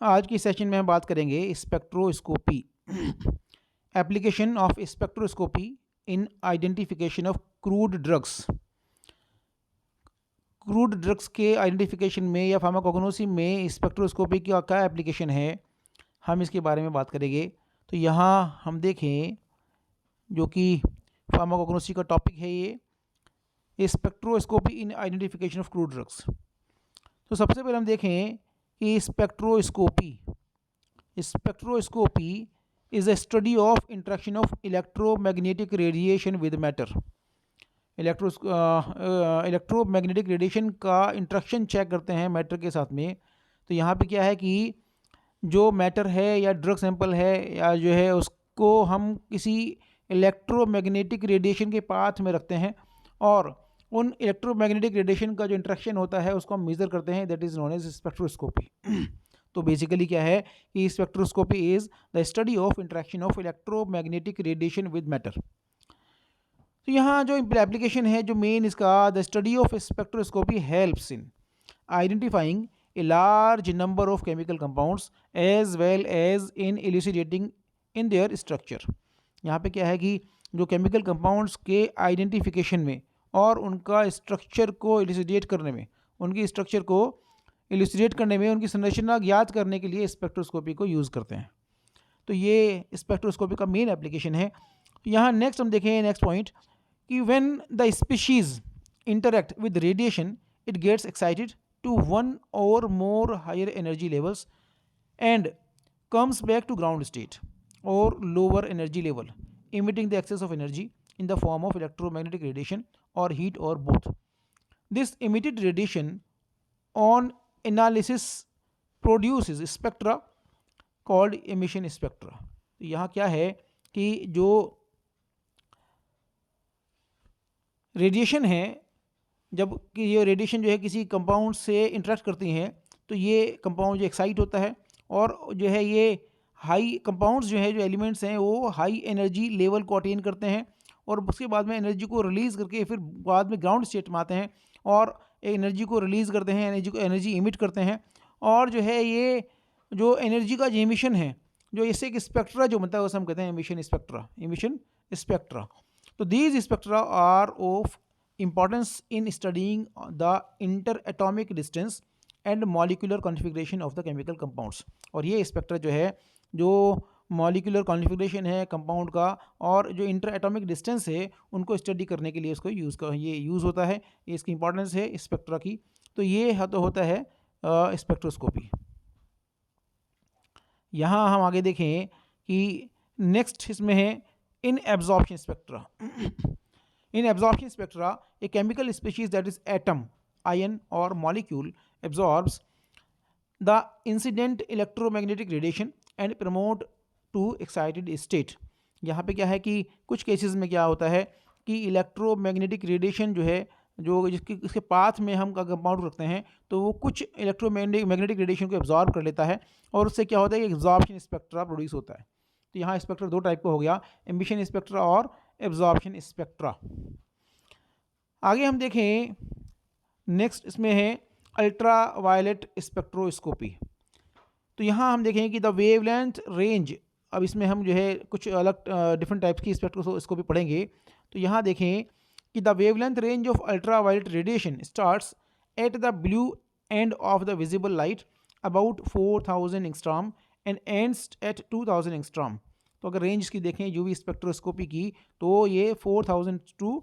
आज की सेशन में हम बात करेंगे spectroscopy, application of spectroscopy in identification of crude drugs. Crude drugs के आइडेंटिफिकेशन में या फार्माकोग्नोसी में स्पेक्ट्रोस्कोपी का क्या एप्लीकेशन है, हम इसके बारे में बात करेंगे। तो यहाँ हम देखें, जो कि फार्माकोग्नोसी का टॉपिक है, ये spectroscopy in identification of crude drugs. तो सबसे पहले हम देखें कि spectroscopy is a study of interaction of electromagnetic radiation with matter. Electromagnetic radiation का इंटरेक्शन चेक करते हैं मैटर के साथ में। तो यहाँ पे क्या है कि जो मैटर है या ड्रग सैंपल है या जो है उसको हम किसी इलेक्ट्रोमैग्नेटिक रेडिएशन के पाथ में रखते हैं और उन इलेक्ट्रोमैग्नेटिक रेडिएशन का जो इंटरेक्शन होता है उसको हम मेज़र करते हैं, that is known as spectroscopy. तो बेसिकली क्या है कि spectroscopy is the study of interaction of electromagnetic radiation with matter. तो यहाँ जो एप्लीकेशन है, जो मेन इसका, the study of spectroscopy helps in identifying a large number of chemical compounds as well as in elucidating in their structure. यहाँ पे क्या है कि जो केमिकल कंपाउंड्स के आइडेंटिफिकेशन में और उनका स्ट्रक्चर को इल्यूसिडेट करने में, उनकी स्ट्रक्चर को इल्यूसिडेट करने में, उनकी संरचना ज्ञात करने के लिए स्पेक्ट्रोस्कोपी को यूज़ करते हैं। तो ये स्पेक्ट्रोस्कोपी का मेन एप्लीकेशन है। यहाँ नेक्स्ट हम देखें, नेक्स्ट पॉइंट, कि when the species interact with radiation it gets excited to one और more higher energy levels and comes back to ground state or lower energy level, emitting the excess of energy in the form of electromagnetic radiation or heat or both. This emitted radiation on analysis produces spectra called emission spectra. तो यहाँ क्या है कि जो radiation है, जब कि ये रेडिएशन जो है किसी कंपाउंड से इंटरेक्ट करती हैं तो ये कंपाउंड जो एक्साइट होता है और जो है ये हाई कंपाउंड्स जो है, जो एलिमेंट्स हैं, वो हाई एनर्जी लेवल को अटेन करते हैं और उसके बाद में एनर्जी को रिलीज़ करके फिर बाद में ग्राउंड स्टेट में आते हैं और एनर्जी को रिलीज़ करते हैं, एनर्जी इमिट करते हैं। और जो है ये जो एनर्जी का जो एमिशन है, जो इससे एक स्पेक्ट्रा जो बनता है उसे हम कहते हैं एमिशन स्पेक्ट्रा। तो these spectra are of importance in studying the inter-atomic distance and molecular configuration of the chemical compounds। और ये स्पेक्ट्रा जो है, जो मॉलिक्यूलर कॉन्फ़िगरेशन है कंपाउंड का और जो इंटर एटॉमिक डिस्टेंस है, उनको स्टडी करने के लिए इसको ये यूज़ होता है। ये इसकी इंपॉर्टेंस है स्पेक्ट्रा की। तो ये तो होता है स्पेक्ट्रोस्कोपी। यहाँ हम आगे देखें कि नेक्स्ट इसमें है इन absorption spectra. In absorption spectra, a chemical species, that is atom, ion or molecule, absorbs the incident electromagnetic radiation and promote to excited state। यहाँ पे क्या है कि कुछ केसेस में क्या होता है कि इलेक्ट्रोमैग्नेटिक रेडिएशन जो है, जो इसके पाथ में हम कंपाउंड रखते हैं तो वो कुछ इलेक्ट्रोमैग्नेटिक रेडिएशन को एब्जॉर्ब कर लेता है और उससे क्या होता है कि एब्जॉर्प्शन स्पेक्ट्रा प्रोड्यूस होता है। तो यहाँ स्पेक्ट्रा दो टाइप का हो गया, एमिशन स्पेक्ट्रा और एब्जॉर्प्शन स्पेक्ट्रा। आगे हम देखें, नेक्स्ट इसमें है अल्ट्रा वायलेट स्पेक्ट्रोस्कोपी। तो यहाँ हम देखें कि द वेवलेंथ रेंज, अब इसमें हम जो है कुछ अलग डिफरेंट टाइप्स की स्पेक्ट्रोस्कोपी पढ़ेंगे। तो यहाँ देखें कि the wavelength range of ultraviolet radiation starts at the blue end of the visible light about 4000 angstrom and ends at 2000 angstrom. तो अगर रेंज इसकी देखें यूवी स्पेक्ट्रोस्कोपी की, तो ये 4000 टू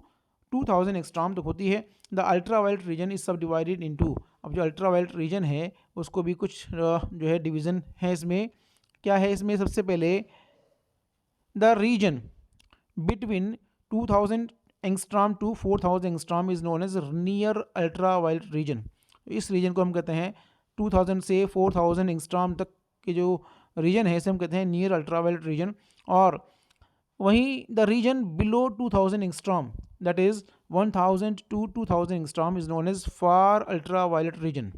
2000 एंगस्ट्रॉम तक होती है। The ultraviolet region is subdivided into. अब जो अल्ट्रा वायलेट रीजन है उसको भी कुछ जो है डिवीज़न है। इसमें क्या है, इसमें सबसे पहले the region between 2000 angstrom to 4000 angstrom is known as near ultraviolet region. इस रीजन को हम कहते हैं 2000 से 4000 एंगस्ट्रॉम तक के जो रीजन है इसे हम कहते हैं नियर अल्ट्रा वायलेट रीजन। और वहीं the region below 2000 angstrom, that is 1000 to 2000 angstrom, is known as far ultraviolet region।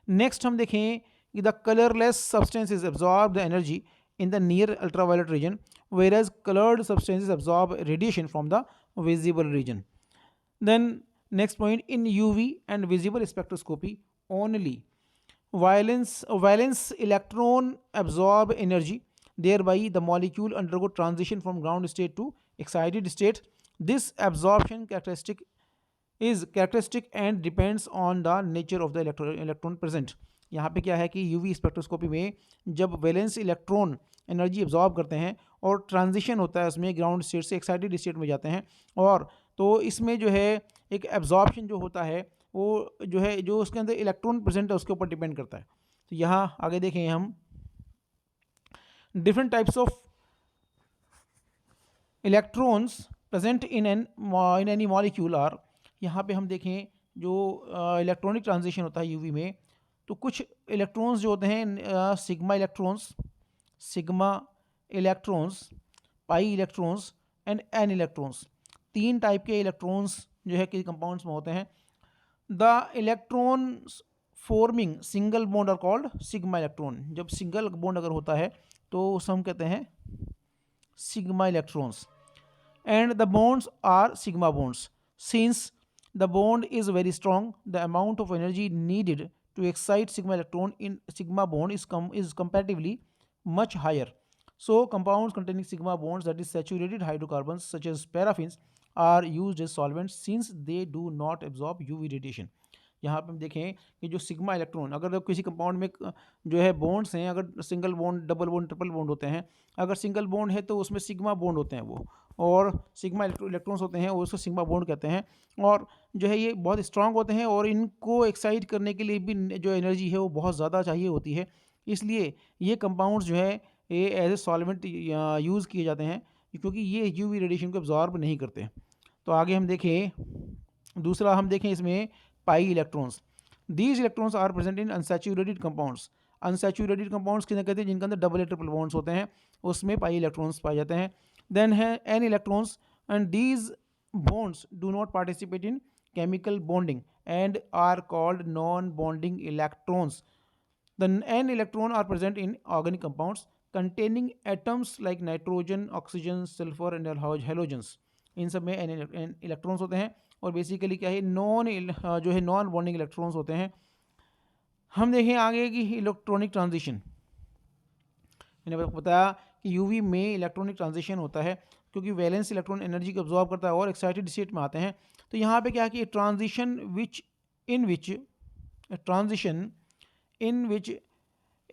Next हम देखें कि the colourless substances absorb the energy in the near ultraviolet region, whereas colored substances absorb radiation from the visible region। Then next point, in UV and visible spectroscopy only valence electron absorb energy, thereby the molecule undergo transition from ground state to excited state. This absorption characteristic is characteristic and depends on the nature of the electron present. यहाँ पे क्या है कि UV spectroscopy में जब valence electron energy absorb करते हैं और ट्रांजिशन होता है उसमें ग्राउंड स्टेट से एक्साइटेड स्टेट में जाते हैं, और तो इसमें जो है एक एब्जॉर्प्शन जो होता है वो जो है जो उसके अंदर इलेक्ट्रॉन प्रेजेंट है उसके ऊपर डिपेंड करता है. तो यहाँ आगे देखें हम different types of electrons present in any molecule are. यहाँ पे हम देखें जो इलेक्ट्रॉनिक ट्रांजिशन होता है यूवी में, तो कुछ इलेक्ट्रॉन्स जो होते हैं sigma electrons, pi electrons and n electrons. तीन टाइप के इलेक्ट्रॉन्स जो है कि कंपाउंड्स में होते हैं. The electrons forming single bond are called sigma electron. जब सिंगल बॉन्ड अगर होता है तो उसे हम कहते हैं sigma electrons. And the bonds are sigma bonds. Since the bond is very strong, the amount of energy needed to excite sigma electron in sigma bond is comparatively much higher. So compounds containing sigma bonds, that is saturated hydrocarbons such as paraffins, are used as solvents since they do not absorb UV radiation. यहाँ पे हम देखें कि जो sigma electron अगर किसी compound में जो है बॉन्ड्स हैं, अगर single bond, double bond, triple bond होते हैं, अगर सिंगल बॉन्ड है तो उसमें सिग्मा बॉन्ड होते हैं वो, और सिग्मा इलेक्ट्रॉन्स होते हैं वो उसको सिग्मा बॉन्ड कहते हैं. और जो है ये बहुत स्ट्रांग होते हैं और इनको एक्साइट करने के लिए भी जो एनर्जी है वो बहुत ज़्यादा चाहिए होती है. इसलिए ये कंपाउंड्स जो है ये एज ए सॉल्वेंट यूज़ किए जाते हैं क्योंकि ये यूवी रेडिएशन को एब्जॉर्ब नहीं करते. तो आगे हम देखें दूसरा, हम देखें इसमें pi electrons. These electrons are present in unsaturated compounds. Unsaturated compounds किन्हें कहते हैं? जिनके अंदर डबल या ट्रिपल बॉन्ड्स होते हैं, उसमें पाई इलेक्ट्रॉन्स पाए जाते हैं. देन है n electrons, and these bonds do not participate in chemical bonding and are called non-bonding electrons. The n electron are present in organic compounds containing atoms like nitrogen, oxygen, sulfur and halogens. इन सब में n electrons होते हैं और basically क्या है जो है non bonding electrons होते हैं. हम देखें आगे की इलेक्ट्रॉनिक ट्रांजिशन. मैंने बताया कि यूवी में इलेक्ट्रॉनिक ट्रांजिशन होता है क्योंकि वैलेंस इलेक्ट्रॉन एनर्जी को अब्जॉर्ब करता है और एक्साइटेड स्टेट में आते हैं. तो यहाँ पे क्या है कि transition in which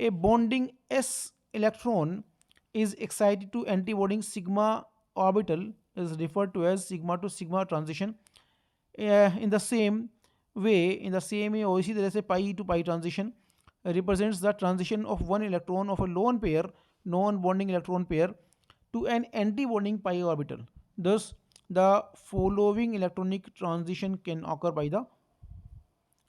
a bonding S electron is excited to anti bonding sigma orbital is referred to as sigma to sigma transition. In the same way और इसी तरह से pi to pi transition represents the transition of one electron of a lone pair non-bonding electron pair to an anti-bonding pi orbital. Thus, the following electronic transition can occur by the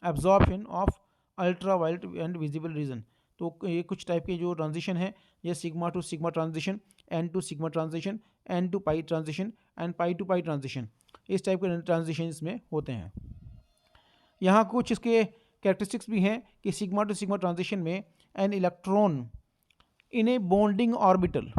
absorption of ultraviolet and visible region. तो ये कुछ type के जो transition है, ये sigma to sigma transition, n to sigma transition, n to pi transition and pi to pi transition, इस type के transition इसमें होते हैं. यहाँ कुछ इसके कैरेक्टरिस्टिक्स भी हैं कि सिग्मा टू सिग्मा ट्रांजिशन में an electron in a bonding orbital,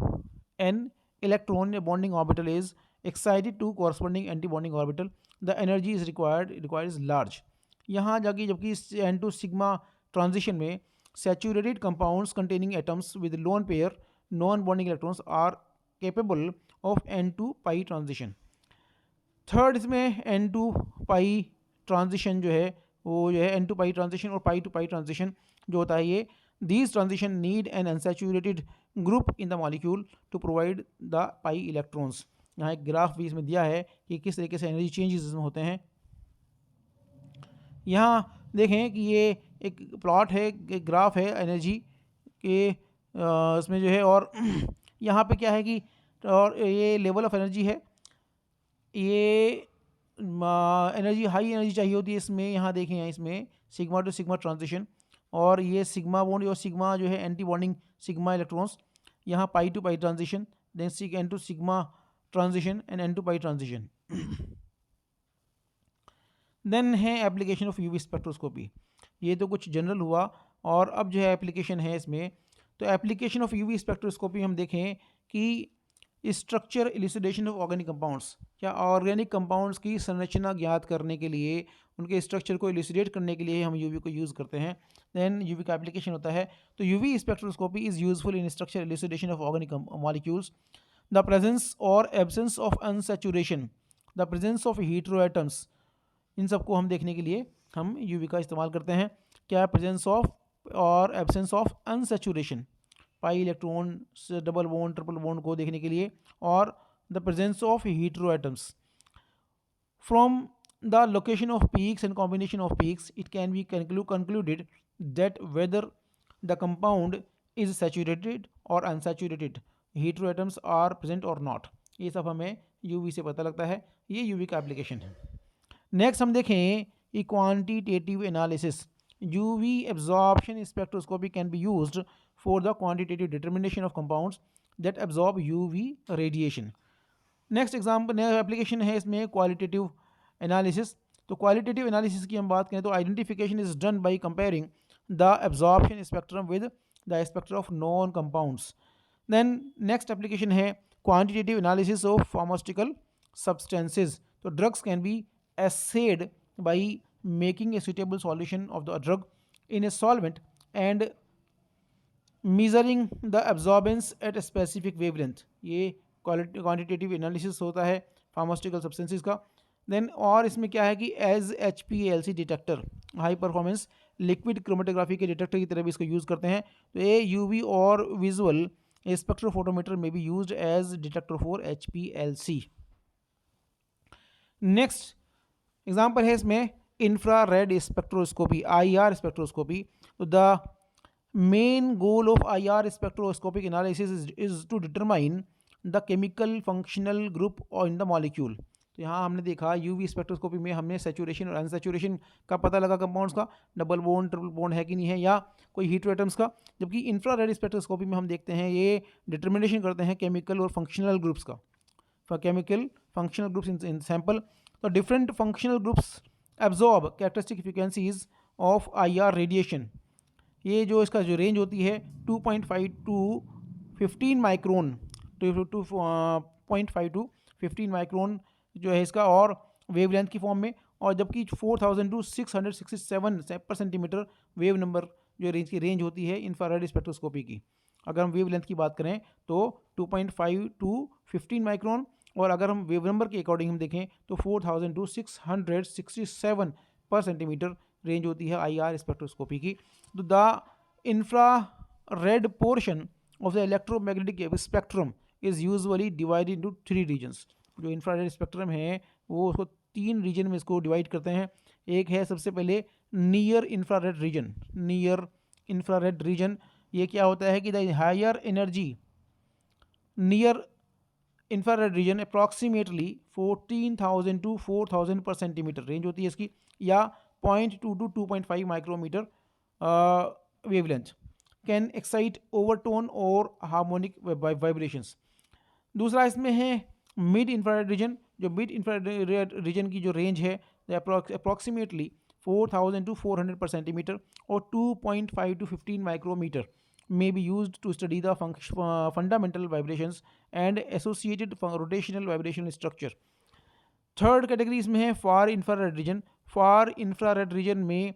an electron in a bonding orbital is excited to corresponding anti bonding orbital, the energy is required is large. यहाँ जाके जबकि एन टू सिग्मा ट्रांजिशन में saturated compounds containing atoms with lone pair non bonding electrons are capable of n to pi transition. Third इसमें n to pi transition जो है वो जो है एन टू पाई ट्रांजिशन और पाई टू पाई ट्रांजिशन जो होता है ये these transition need an unsaturated group in the molecule to provide the pi electrons. यहाँ एक ग्राफ भी इसमें दिया है कि किस तरीके से एनर्जी चेंजेस इसमें होते हैं. यहाँ देखें कि ये एक प्लॉट है, एक ग्राफ है एनर्जी के इसमें जो है, और यहाँ पे क्या है कि और ये लेवल ऑफ एनर्जी है, ये एनर्जी हाई एनर्जी चाहिए होती है इसमें. यहाँ देखें यहाँ इसमें सिग्मा टू सिग्मा ट्रांजिशन, और ये सिग्मा बॉन्ड और सिग्मा जो है एंटी बॉन्डिंग सिग्मा इलेक्ट्रॉन्स, यहाँ pi to pi transition, then n to sigma transition and n to pi transition. Then है एप्लीकेशन ऑफ यूवी स्पेक्ट्रोस्कोपी. ये तो कुछ जनरल हुआ, और अब जो है एप्लीकेशन है इसमें. तो एप्लीकेशन ऑफ यूवी स्पेक्ट्रोस्कोपी हम देखें कि structure elucidation of organic compounds, क्या ऑर्गेनिक कंपाउंड्स की संरचना ज्ञात करने के लिए उनके स्ट्रक्चर को इल्यूसिडेट करने के लिए हम यूवी को यूज़ करते हैं। देन यूवी का एप्लीकेशन होता है, तो UV spectroscopy is useful in structure elucidation of organic molecules, the presence और absence of unsaturation, the presence of heteroatoms, इन सबको हम देखने के लिए हम यूवी का इस्तेमाल करते हैं। क्या? प्रेजेंस ऑफ और absence of unsaturation, pi electron, double bond, triple bond को देखने के लिए, और the presence of heteroatoms. From the location of peaks and combination of peaks, it can be concluded that whether the compound is saturated or unsaturated, heteroatoms are present or not। ये सब हमें UV से पता लगता है, ये UV का application है। नेक्स्ट हम देखें ये quantitative analysis. UV absorption spectroscopy can be used for the quantitative determination of compounds that absorb UV radiation. Next example application है इसमें क्वालिटेटिव एनालिसिस। तो क्वालिटेटिव एनालिसिस की हम बात करें तो identification is done by comparing the absorption spectrum with the spectrum of known compounds. Then next application है quantitative analysis of pharmaceutical substances. तो drugs can be assayed by making a suitable solution of the drug in a solvent and measuring the absorbance at a specific wavelength। ये quantitative analysis होता है pharmaceutical substances का। Then और इसमें क्या है कि as HPLC detector, high performance liquid chromatography के डिटेक्टर की तरह भी इसको यूज़ करते हैं। तो ये यूवी और विजुअल स्पेक्ट्रोफोटोमीटर में भी used as detector for HPLC। Next example है इसमें इंफ्रारेड स्पेक्ट्रोस्कोपी, IR स्पेक्ट्रोस्कोपी। तो the main goal of IR spectroscopic analysis is to determine the chemical functional group in the molecule. तो यहाँ हमने देखा यूवी स्पेक्ट्रोस्कोपी में हमने सैचुरेशन और अनसैचुरेशन का पता लगा कंपाउंड्स का, डबल बॉन्ड ट्रिपल बॉन्ड है कि नहीं है, या कोई हीट्रोएटम्स का। जबकि इंफ्रारेड स्पेक्ट्रोस्कोपी में हम देखते हैं ये डिटर्मिनेशन करते हैं केमिकल और फंक्शनल ग्रुप्स का, chemical functional groups in sample. तो different functional groups absorb characteristic frequencies of IR radiation. ये जो इसका जो रेंज होती है 2.5 टू 15 माइक्रोन, 2.5 टू 15 माइक्रोन जो है इसका, और वेवलेंथ की फॉर्म में, और जबकि 4000 टू 667 पर सेंटीमीटर वेव नंबर जो रेंज की रेंज होती है इंफ्रारेड स्पेक्ट्रोस्कोपी की। अगर हम वेवलेंथ की बात करें तो 2.5 टू 15 माइक्रोन, और अगर हम वेव नंबर के अकॉर्डिंग हम देखें तो 4000 टू 667 पर सेंटीमीटर रेंज होती है IR स्पेक्ट्रोस्कोपी की। तो the infrared portion of the electromagnetic spectrum is usually divided into 3 regions. जो इंफ्रारेड स्पेक्ट्रम है वो उसको 3 रीजन में इसको डिवाइड करते हैं। एक है सबसे पहले near infrared region. Near infrared region ये क्या होता है कि the higher energy near infrared region approximately 14,000 to 4,000 per centimetre range होती है इसकी, या 0.2 to 2.5 micrometre wavelength, can excite overtone और हार्मोनिक वाइब्रेशंस। दूसरा इसमें है मिड इंफ्रारेड रीजन। जो मिड इंफ्रारेड रीजन की जो रेंज है अप्रॉक्सीमेटली 4,000 टू 400 पर सेंटीमीटर और 2.5 to 15 micrometre may be used to study the fundamental vibrations and associated rotational vibrational structure। Third category इसमें है फार इंफ्रारेड रीजन। फार इंफ्रारेड रीजन में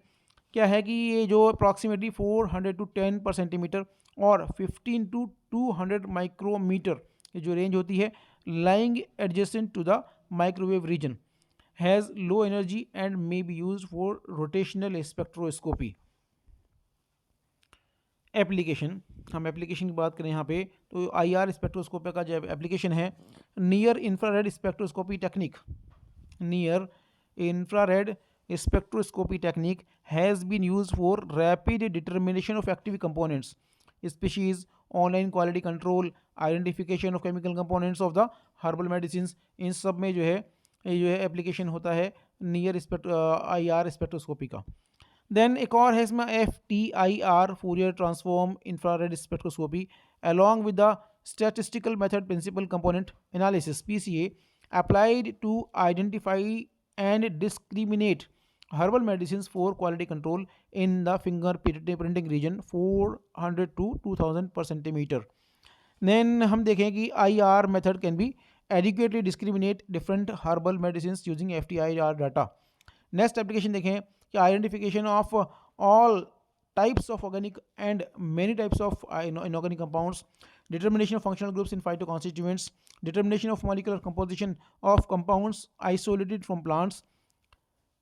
क्या है कि ये जो अप्रॉक्सीमेटली 400 टू 10 पर सेंटीमीटर और 15 टू 200 माइक्रोमीटर ये जो रेंज होती है, lying adjacent to the microwave region, has low energy and may be used for rotational spectroscopy. Application, हम एप्लीकेशन की बात करें यहाँ पे तो IR स्पेक्ट्रोस्कोपी का जो एप्लीकेशन है near infrared spectroscopy technique. Near infrared spectroscopy technique has been used for rapid determination of active components, species, online quality control, identification of chemical components of the herbal medicine. इन सब में जो है ये जो है एप्लीकेशन होता है नियर IR स्पेक्ट्रोस्कोपी का। देन एक और है इसमें FTIR Fourier transform infrared spectroscopy along with the statistical method principal component analysis PCA applied to identify and discriminate herbal medicine for quality control in the finger printing region 400 to 2000 per centimetre. Then हम देखें कि IR method can be adequately discriminate different herbal medicines using FTIR data next application देखें कि identification of all types of organic and many types of inorganic compounds, determination of functional groups in phytoconstituents, determination of molecular composition of compounds isolated from plants,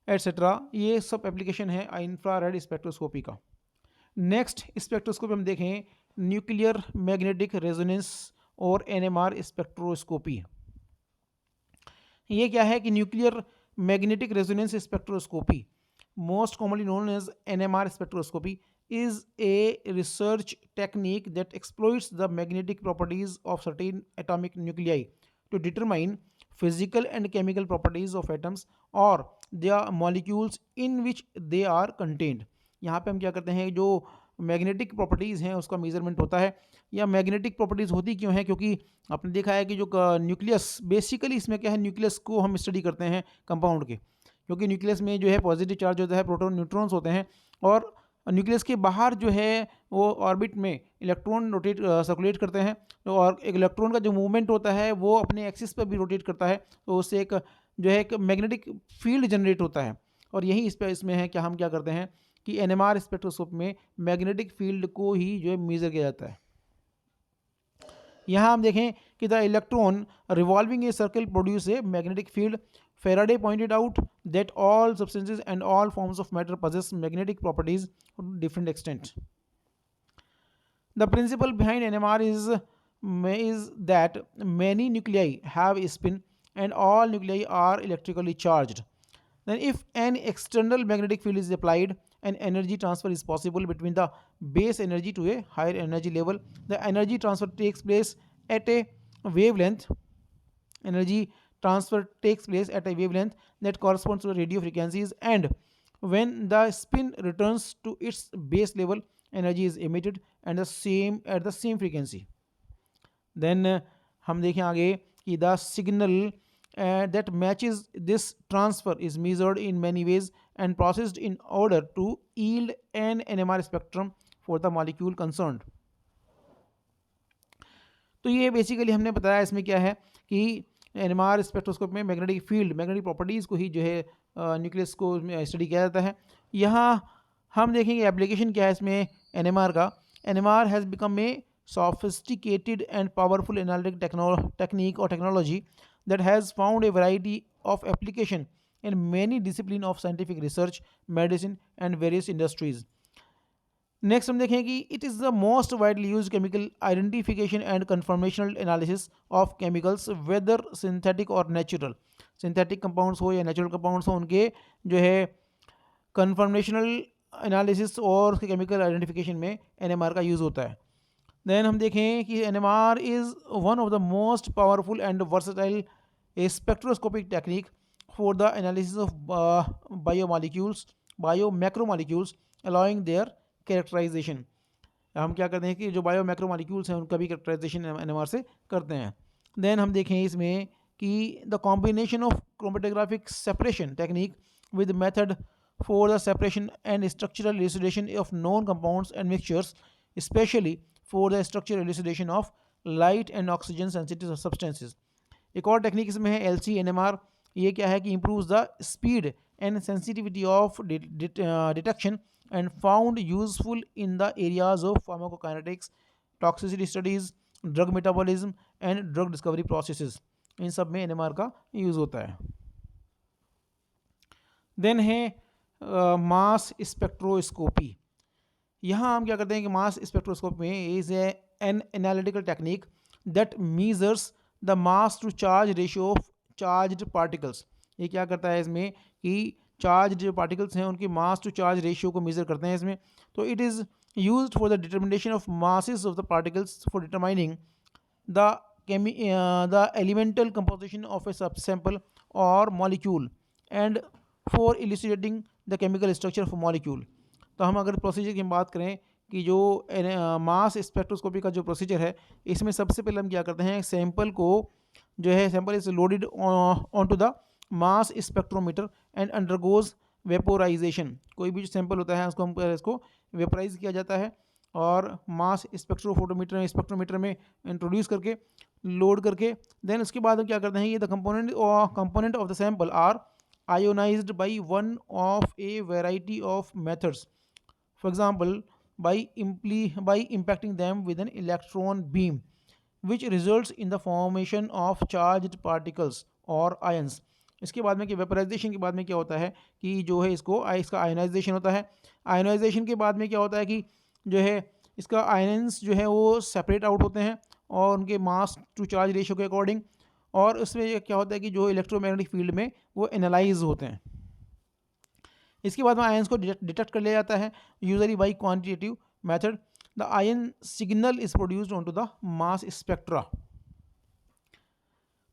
etcetera. ये सब application है infrared spectroscopy का। Next spectroscopy हम देखें nuclear magnetic resonance और NMR spectroscopy. ये क्या है कि nuclear magnetic resonance spectroscopy, most commonly known as NMR spectroscopy, is a research technique that exploits the magnetic properties of certain atomic nuclei to determine physical and chemical properties of atoms or their molecules in which they are contained। यहाँ पे हम क्या करते हैं, जो magnetic properties हैं उसका measurement होता है। या मैग्नेटिक प्रॉपर्टीज़ होती क्यों है, क्योंकि आपने देखा है कि जो न्यूक्लियस, बेसिकली इसमें क्या है, न्यूक्लियस को हम स्टडी करते हैं कंपाउंड के, क्योंकि न्यूक्लियस में जो है पॉजिटिव चार्ज होता है, प्रोटॉन न्यूट्रॉन्स होते हैं, और न्यूक्लियस के बाहर जो है वो ऑर्बिट में इलेक्ट्रॉन रोटेट सर्कुलेट करते हैं, और एक इलेक्ट्रॉन का जो मूवमेंट होता है वो अपने एक्सिस पर भी रोटेट करता है, तो उससे एक जो है एक मैग्नेटिक फील्ड जनरेट होता है। और यही इसमें है कि हम क्या करते हैं कि एनएमआर स्पेक्ट्रोस्कोप में मैग्नेटिक फील्ड को ही जो है मेजर किया जाता है। यहाँ हम देखें कि the electron revolving a circle produce a magnetic field. Faraday pointed out that all substances and all forms of matter possess magnetic properties to different extent. The principle behind NMR is that many nuclei have a spin and all nuclei are electrically charged. Then if an external magnetic field is applied, an energy transfer is possible between the base energy to a higher energy level. The energy transfer takes place at a wavelength. Energy transfer takes place at a wavelength that corresponds to the radio frequencies, and when the spin returns to its base level, energy is emitted and at the same frequency. Then हम देखें आगे कि the signal that matches this transfer is measured in many ways and processed in order to yield an NMR spectrum for the molecule concerned. तो ये basically हमने बताया इसमें क्या है कि एनएमआर स्पेक्ट्रोस्कोप में मैग्नेटिक फील्ड, मैग्नेटिक प्रॉपर्टीज़ को ही जो है न्यूक्लियस को स्टडी किया जाता है। यहाँ हम देखेंगे एप्लीकेशन क्या है इसमें एनएमआर का। NMR has become a sophisticated and powerful analytic technique or technology that has found a variety of application in many disciplines of scientific research, medicine and various industries. Next हम देखें कि it is the most widely use chemical identification and conformational analysis of chemicals, whether synthetic और natural. Synthetic compounds हो या natural compounds हो, उनके जो है कन्फर्मेशनल एनालिसिस और उसके केमिकल आइडेंटिफिकेशन में एनएमआर का यूज़ होता है। देन हम देखें कि NMR is one of the most powerful and versatile spectroscopic technique for the analysis of biomacromolecules allowing their characterization. हम क्या करते हैं कि जो बायो मैक्रोमॉलिक्यूल्स हैं उनका भी कैरेक्टराइजेशन एनएमआर से करते हैं। देन हम देखें इसमें कि the combination of chromatographic separation technique with method for the separation and structural elucidation of known compounds and mixtures, especially for the structural elucidation of light and oxygen sensitive substances. एक और technique इसमें है LC-NMR। ये क्या है कि improves the speed and sensitivity of detection and found useful in the areas of pharmacokinetics, toxicity studies, drug metabolism and drug discovery processes। इन सब में NMR का यूज़ होता है। देन है मास स्पेक्ट्रोस्कोपी। यहाँ हम क्या करते हैं कि मास स्पेक्ट्रोस्कोप में is an analytical technique that measures the mass to charge ratio of charged particles. ये क्या करता है इसमें कि चार्ज जो पार्टिकल्स हैं उनकी मास टू चार्ज रेशियो को मेज़र करते हैं इसमें। तो it is used for the determination of masses of the particles for determining the elemental composition of a sub sample और molecule and for elucidating the chemical structure of molecule. तो हम अगर procedure की बात करें कि जो मास स्पेक्ट्रोस्कोपी का जो प्रोसीजर है, इसमें सबसे पहले हम क्या करते हैं, सैंपल को जो है sample is loaded on to the mass spectrometer and undergoes vaporisation. कोई भी जो सैंपल होता है उसको हम इसको वेपोराइज किया जाता है और मास स्पेक्ट्रोमीटर में इंट्रोड्यूस करके लोड करके देन उसके बाद हम क्या करते हैं, ये the component of the sample are ionized by one of a variety of methods. For example, by impacting them with an electron beam, which results in the formation of charged particles or ions. इसके बाद में कि vaporisation के बाद में क्या होता है कि जो है इसका आयनाइजेशन होता है. आयनाइजेशन के बाद में क्या होता है कि जो है इसका आयन्स जो है वो सेपरेट आउट होते हैं और उनके मास टू चार्ज रेशियो के अकॉर्डिंग, और उसमें ये क्या होता है कि जो इलेक्ट्रोमैग्नेटिक फील्ड में वो एनालाइज होते हैं. इसके बाद में आयंस को डिटेक्ट कर लिया जाता है usually by quantitative method. The ion signal is produced on to the mass spectra.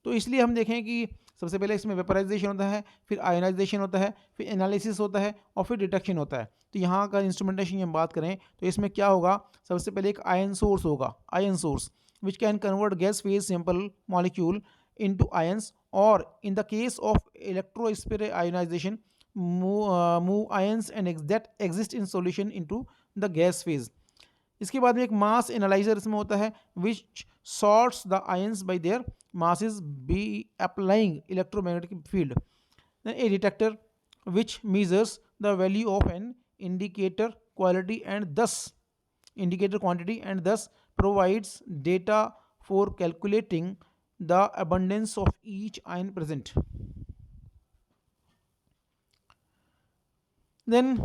तो इसलिए हम देखें कि सबसे पहले इसमें वेपराइजेशन होता है, फिर आयनाइजेशन होता है, फिर एनालिसिस होता है और फिर डिटेक्शन होता है. तो यहाँ का इंस्ट्रूमेंटेशन की हम बात करें तो इसमें क्या होगा, सबसे पहले एक आयन सोर्स होगा, ion source which can convert gas phase simple molecule into ions, और in the case of electrospheric ionization move ions and that exist in solution into the gas phase. इसके बाद में एक मास एनालाइजर इसमें होता है which sorts the ions by their masses be applying electromagnetic field. Then a detector which measures the value of an indicator quality and thus indicator quantity and thus provides data for calculating the abundance of each ion present. Then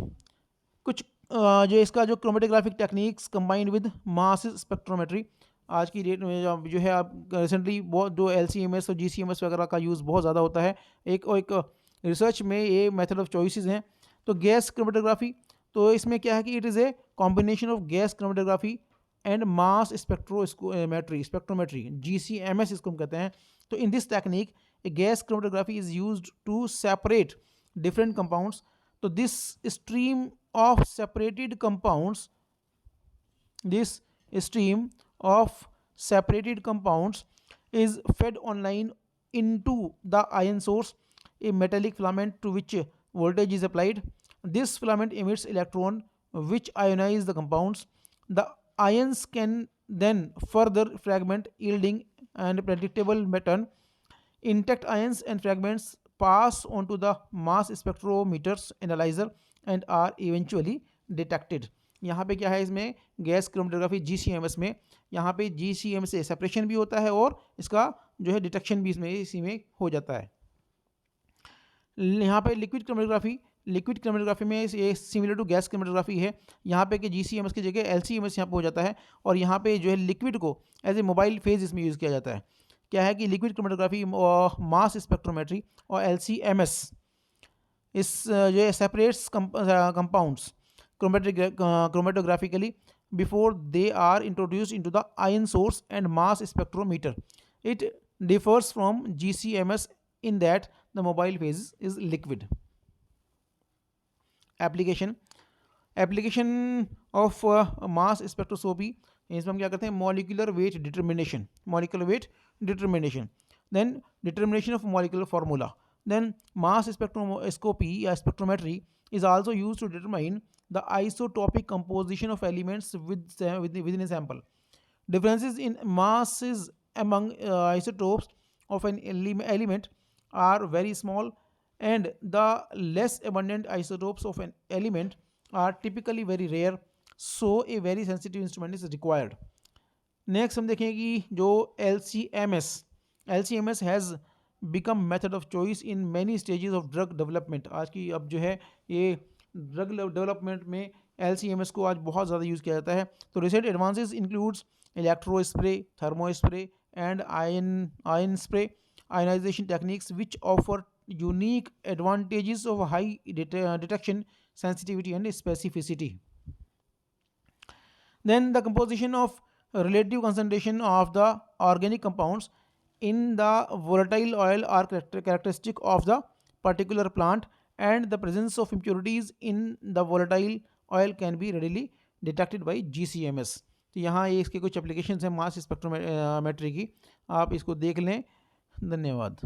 कुछ जो इसका जो chromatographic techniques combined with mass spectrometry, आज की date में जो है आप रिसेंटली बहुत जो LCMS और GCMS वगैरह का यूज़ बहुत ज़्यादा होता है. एक रिसर्च में ये मेथड ऑफ चॉइसेस हैं. तो गैस क्रोमेटोग्राफी, तो इसमें क्या है कि it is a combination of gas chromatography and mass spectrometry GCMS इसको हम कहते हैं. तो in this technique a gas chromatography is used to separate different compounds. So this stream of separated compounds is fed online into the ion source, a metallic filament to which voltage is applied. This filament emits electron which ionize the compounds. The ions can then further fragment, yielding and predictable pattern. Intact ions and fragments pass on to the mass spectrometers analyzer and are eventually detected. यहाँ पे क्या है, इसमें gas chromatography GCMS में, यहाँ पे GCMS से separation भी होता है और इसका जो है डिटेक्शन भी इसी में हो जाता है. यहाँ पे लिक्विड क्रोमेटोग्राफी में ये सिमिलर टू गैस क्रोमेटोग्राफी है. यहाँ पे कि GCMS की जगह LCMS यहाँ पे हो जाता है और यहाँ पे जो है लिक्विड को एज ए मोबाइल फेज इसमें यूज़ किया जाता है. क्या है कि लिक्विड क्रोमेटोग्राफी मास स्पेक्ट्रोमेट्री और LCMS इस जो separates compounds chromatographically before they are introduced into the ion source and mass spectrometer. It differs from GCMS in that the mobile phase is liquid. Application of mass spectroscopy, इसमें हम क्या करते हैं, molecular weight determination, then determination of molecular formula. Then mass spectroscopy या spectrometry is also used to determine the isotopic composition of elements within a sample. Differences in masses among isotopes of an element are very small, and the less abundant isotopes of an element are typically very rare, so a very sensitive instrument is required. Next हम देखें कि जो LCMS has become method of choice in many stages of drug development. आज की अब जो है ये ड्रग डेवलपमेंट में LCMS को आज बहुत ज़्यादा यूज़ किया जाता है. तो recent advances includes electro spray, thermo spray and ion spray ionization techniques which offer unique advantages of high detection sensitivity and specificity. Then the composition of relative concentration of the organic compounds in the volatile oil are characteristic of the particular plant, and the presence of impurities in the volatile oil can be readily detected by GCMS. तो यहाँ ये इसके कुछ applications हैं mass spectrometry की, आप इसको देख लें. धन्यवाद.